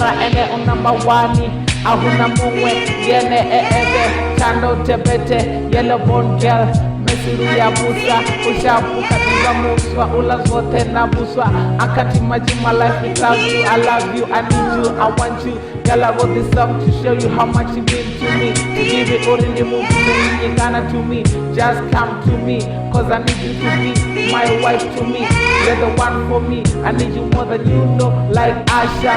mara ene on number one. Ahuna mungwe yene ebe chando tebete yellow bone girl mesiru ya busa ushapuka diva muswa ula zote na buswa akati majima life without you. I love you, I need you, I want you. Girl, I wrote this song to show you how much you mean to me. To give it all in the movie, so you gonna to me. Just come to me, cause I need you to be my wife to me. You're the one for me, I need you more than you know. Like Asha,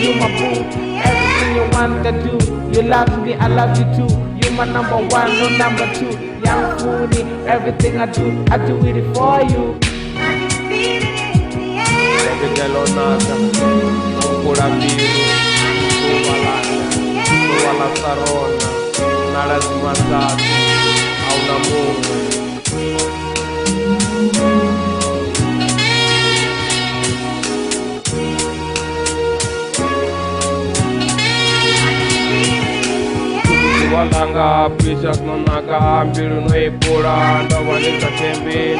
you my boo. Everything you want to do, you love me, I love you too. You my number one, no number two. Young foodie, everything I do it for you. Wala sarona na lazima tatu au na Mungu. Walanga precious nonaka mbilu no ipura ndawanisa tembe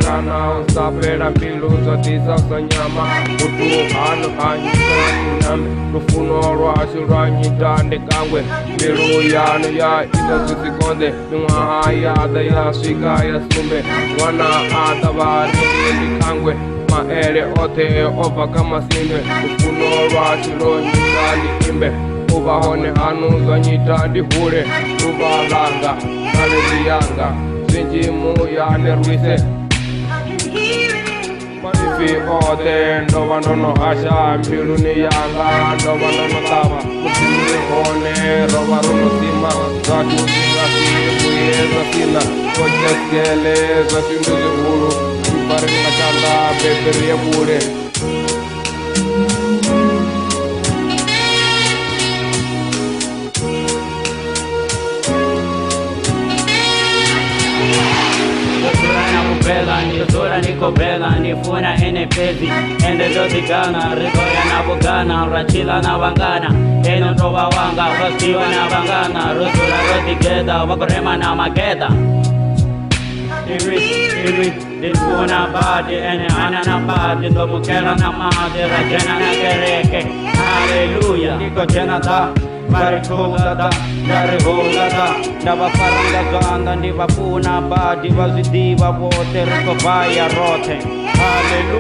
ndangana usapera mbilu zotisa sanyama utu anu anyukaname rufuno rwashuranyita ndekangwe mbilu yanu ya isasusikonde nunga ayada ya swika ya sume wana adabari ndekangwe maere ote ova kama sinwe rufuno rwashuranyita ndikimbe ubahone hanu zanyita ndihure ubalanga naleziyanga zinjimu yanerwise manifi ode ndoba nono asha mbilu ni yanga ndoba nono taba musimuni hone roba runo sima zatu zingasi muyeza sina kojeskele zasinduzi huru mpari ngachanda beberie bure. Sura niko bela nifuna enepezi ende zote gana rigoya na bugana rachila na wangana eno toba wanga wasiwa na wangana rusula roti geda wakorema na mageda iri nifuna badi ene ana na badi ndo mukela na madi rajena na gereke haleluya niko jena da Marikogada, Narigogada, Navafaranga Zanda, Nivapuna Badi, Vazidiva, Water, Kovaya, Rote. Hallelujah.